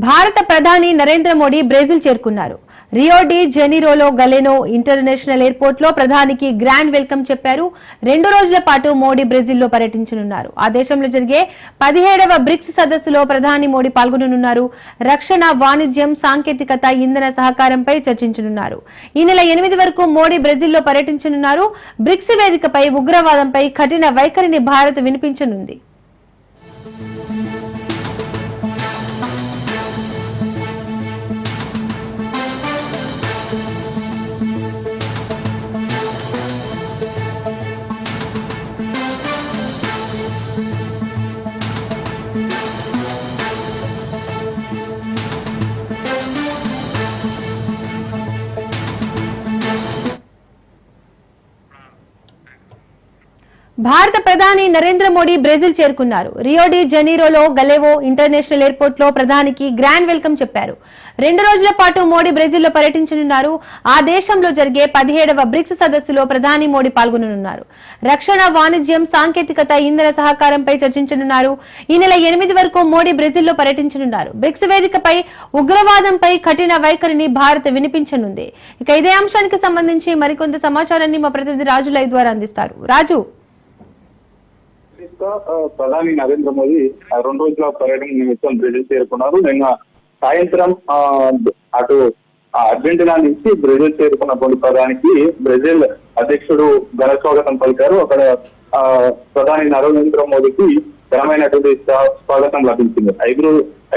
భారత ప్రధాని నరేంద్ర మోడీ బ్రెజిల్ చేరుకున్నారు. రియో డి జెనీరోలో గలెనో ఇంటర్నేషనల్ ఎయిర్పోర్ట్ లో ప్రధానికి గ్రాండ్ వెల్కమ్ చెప్పారు. 2 రోజుల పాటు మోడీ బ్రెజిల్లో పర్యటించనున్నారు. ఆ దేశంలో జరిగే 17వ బ్రిక్స్ సదస్సులో ప్రధాని మోడీ పాల్గొననున్నారు. రక్షణ, వాణిజ్యం, సాంకేతికత, ఇంధన సహకారంపై చర్చించనున్నారు. ఈ నెల 8 వరకు మోడీ బ్రెజిల్లో పర్యటించనున్నారు. బ్రిక్స్ వేదికపై ఉగ్రవాదంపై కఠిన వైఖరిని భారత్ వినిపించనుంది. భారత ప్రధాని నరేంద్ర మోడీ బ్రెజిల్ చేరుకున్నారు. రియో డి జెనీరోలో గలెనో ఇంటర్నేషనల్ ఎయిర్పోర్ట్ లో ప్రధానికి గ్రాండ్ వెల్కమ్ చెప్పారు. 2 రోజుల పాటు మోడీ బ్రెజిల్లో పర్యటించనున్నారు. ఆ దేశంలో జరిగే 17వ బ్రిక్స్ సదస్సులో ప్రధాని మోడీ పాల్గొననున్నారు. రక్షణ, వాణిజ్యం, సాంకేతికత, ఇంధన సహకారంపై చర్చించనున్నారు. ఈ నెల 8 వరకు మోడీ బ్రెజిల్లో పర్యటించనున్నారు. బ్రిక్స్ వేదికపై ఉగ్రవాదంపై కఠిన వైఖరిని భారత్ వినిపించనుంది. ఇక ఇదే అంశానికి సంబంధించి మరికొంత సమాచారాన్ని మా ప్రతినిధి రాజు లైవ్ ద్వారా అందిస్తారు. రాజు, ప్రధాని నరేంద్ర మోదీ 2 రోజుల పర్యటన నిమిత్తం బ్రెజిల్ చేరుకున్నారు. నిన్న సాయంత్రం అటు అర్జెంటీనా నుంచి బ్రెజిల్ చేరుకున్నటువంటి ప్రధానికి బ్రెజిల్ అధ్యక్షుడు ఘన స్వాగతం పలికారు. అక్కడ ప్రధాని నరేంద్ర మోదీకి ఘనమైనటువంటి స్వాగతం లభించింది.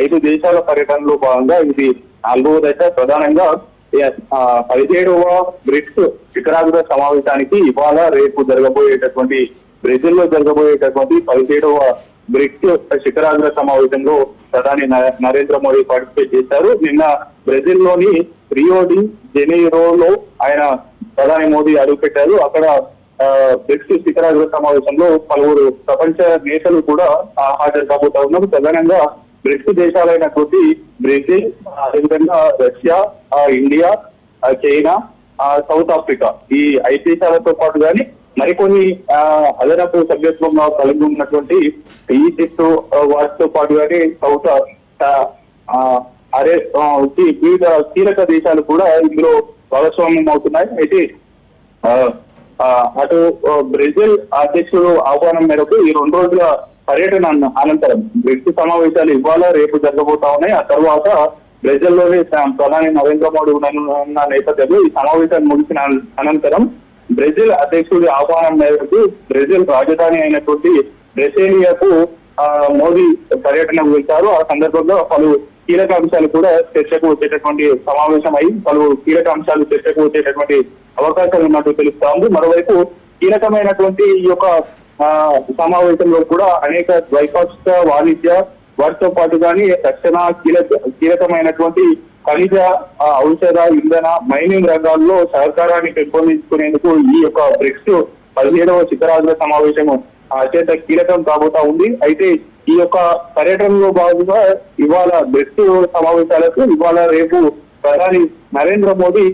5 దేశాల పర్యటనలో భాగంగా ఇది 4వ దశ. ప్రధానంగా 17వ బ్రిక్స్ శిఖరాగ్ర సమావేశానికి ఇవాళ రేపు జరగబోయేటటువంటి బ్రెజిల్లో జరగబోయేటటువంటి 17వ బ్రిక్స్ శిఖరాగ్ర సమావేశంలో ప్రధాని నరేంద్ర మోడీ పార్టిసిపేట్ చేశారు. నిన్న బ్రెజిల్ లోని రియో డి జెనీరోలో ఆయన ప్రధాని మోదీ అడుగుపెట్టారు. అక్కడ బ్రిక్స్ శిఖరాగ్ర సమావేశంలో పలువురు ప్రపంచ నేతలు కూడా హాజరు కాబోతా ఉన్నారు. ప్రధానంగా బ్రిక్స్ దేశాలైనటువంటి బ్రెజిల్, అదేవిధంగా Russia, India, China, south Africa ఈ 5 దేశాలతో పాటు కానీ మరికొన్ని అదనపు సభ్యత్వంగా కలిగి ఉన్నటువంటి ఈజిప్ట్ వాటితో పాటు కానీ సౌత్ వివిధ కీలక దేశాలు కూడా ఇందులో భాగస్వామ్యం అవుతున్నాయి. అయితే అటు బ్రెజిల్ అధ్యక్షుడు ఆహ్వానం మేరకు ఈ 2 రోజుల పర్యటన అనంతరం బ్రిక్స్ సమావేశాలు ఇవాళ రేపు జరగబోతా ఉన్నాయి. ఆ తర్వాత బ్రెజిల్లోని ప్రధాని నరేంద్ర మోడీ ఉన్న నేపథ్యంలో ఈ సమావేశాన్ని ముగిసిన అనంతరం బ్రెజిల్ అధ్యక్షుడి ఆహ్వానం మేరకు బ్రెజిల్ రాజధాని అయినటువంటి బ్రెసిలియాకు మోదీ పర్యటనకు వెళ్తారు. ఆ సందర్భంగా పలు కీలక అంశాలు కూడా చర్చకు వచ్చేటటువంటి సమావేశం అయి పలు కీలక అంశాలు చర్చకు వచ్చేటటువంటి అవకాశాలు ఉన్నట్టు తెలుస్తా ఉంది. మరోవైపు కీలకమైనటువంటి ఈ యొక్క సమావేశంలో కూడా అనేక ద్వైపాక్షిక వాణిజ్య వాటితో పాటు కానీ రక్షణ కీలకమైనటువంటి ఖనిజ, ఔషధ, ఇంధన, మైనింగ్ రంగాల్లో సహకారాన్ని పెంపొందించుకునేందుకు ఈ యొక్క బ్రిక్స్ 17వ శిఖరాగ్ర సమావేశం అత్యంత కీలకం కాబోతా ఉంది. అయితే ఈ యొక్క పర్యటనలో భాగంగా ఇవాళ బ్రిక్స్ సమావేశాలకు ఇవాళ రేపు ప్రధాని నరేంద్ర మోదీ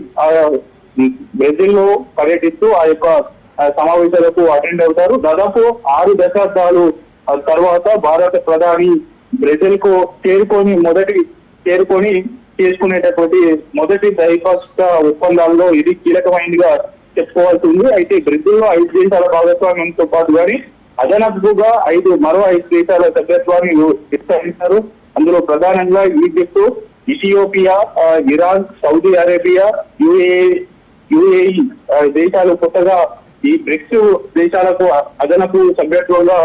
బ్రెజిల్లో పర్యటిస్తూ ఆ యొక్క సమావేశాలకు అటెండ్ అవుతారు. దాదాపు 6 దశాబ్దాలు తర్వాత భారత ప్రధాని బ్రెజిల్ కు చేరుకొని చేసుకునేటటువంటి మొదటి ద్వైపాక్షిక ఒప్పందాల్లో ఇది కీలకమైనదిగా చెప్పుకోవాల్సి ఉంది. అయితే బ్రెజిల్లో 5 దేశాల భాగస్వామ్యంతో పాటు కానీ అదనపుగా మరో 5 దేశాల సభ్యత్వాన్ని విస్తరించారు. అందులో ప్రధానంగా Egypt, Ethiopia, Iran, Saudi Arabia, UAE దేశాలు కొత్తగా ఈ బ్రిక్స్ దేశాలకు అదనపు సభ్యత్వంగా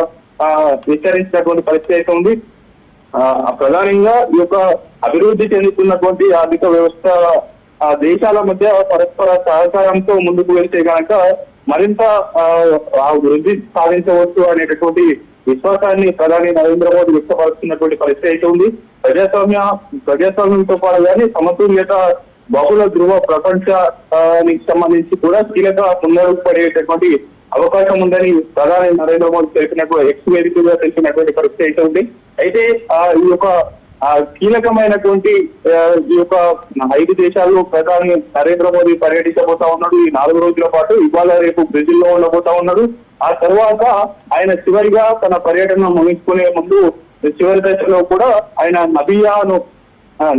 విస్తరించినటువంటి పరిస్థితి అయితే ఉంది. ప్రధానంగా ఈ యొక్క అభివృద్ధి చెందుతున్నటువంటి ఆర్థిక వ్యవస్థ దేశాల మధ్య పరస్పర సహకారంతో ముందుకు వెళ్తే కనుక మరింత వృద్ధి సాధించవచ్చు అనేటటువంటి విశ్వాసాన్ని ప్రధాని నరేంద్ర మోదీ వ్యక్తపరుస్తున్నటువంటి పరిస్థితి అయితే ఉంది. ప్రజాస్వామ్యంతో పాటు కానీ సమతుల్యత, బహుళ ధృవ ప్రపంచానికి సంబంధించి కూడా కీలక ముందడుగు పడేటటువంటి అవకాశం ఉందని ప్రధాని నరేంద్ర మోదీ తెలిపినటువంటి ఎక్స్ వేదికగా తెలిపినటువంటి పరిస్థితి అయితే ఉంది. అయితే ఈ యొక్క కీలకమైనటువంటి ఈ యొక్క 5 దేశాల్లో ప్రధాని నరేంద్ర మోదీ పర్యటించబోతా ఉన్నాడు. ఈ 4 రోజుల పాటు ఇవాళ రేపు బ్రెజిల్లో ఉండబోతా ఉన్నాడు. ఆ తర్వాత ఆయన చివరిగా తన పర్యటన ముగించుకునే ముందు చివరి దశలో కూడా ఆయన నబియాను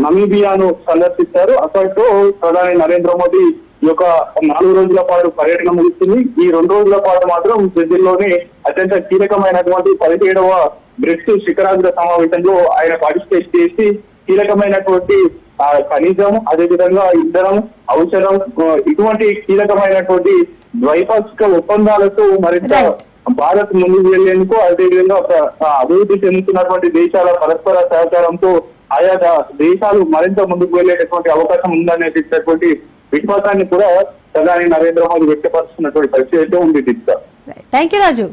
నమీబియాను సందర్శిస్తారు. అక్కడితో ప్రధాని నరేంద్ర మోదీ ఈ యొక్క 4 రోజుల పాటు పర్యటన ముగిస్తుంది. ఈ 2 రోజుల పాటు మాత్రం బ్రెజిల్లోని అత్యంత కీలకమైనటువంటి 17వ బ్రిక్స్ శిఖరాగ్ర సమావేశంలో ఆయన పార్టిసిపేట్ చేసి కీలకమైనటువంటి ఖనిజం, అదేవిధంగా ఇంధనం, ఔషధం ఇటువంటి కీలకమైనటువంటి ద్వైపాక్షిక ఒప్పందాలతో మరింత భారత్ ముందుకు వెళ్లేందుకు, అదేవిధంగా అభివృద్ధి చెందుతున్నటువంటి దేశాల పరస్పర సహకారంతో ఆయా దేశాలు మరింత ముందుకు వెళ్లేటటువంటి అవకాశం ఉందనేటటువంటి విశ్వాసాన్ని కూడా ప్రధాని నరేంద్ర మోదీ వ్యక్తపరుస్తున్నటువంటి పరిస్థితి అయితే ఉంది. Thank you Raju.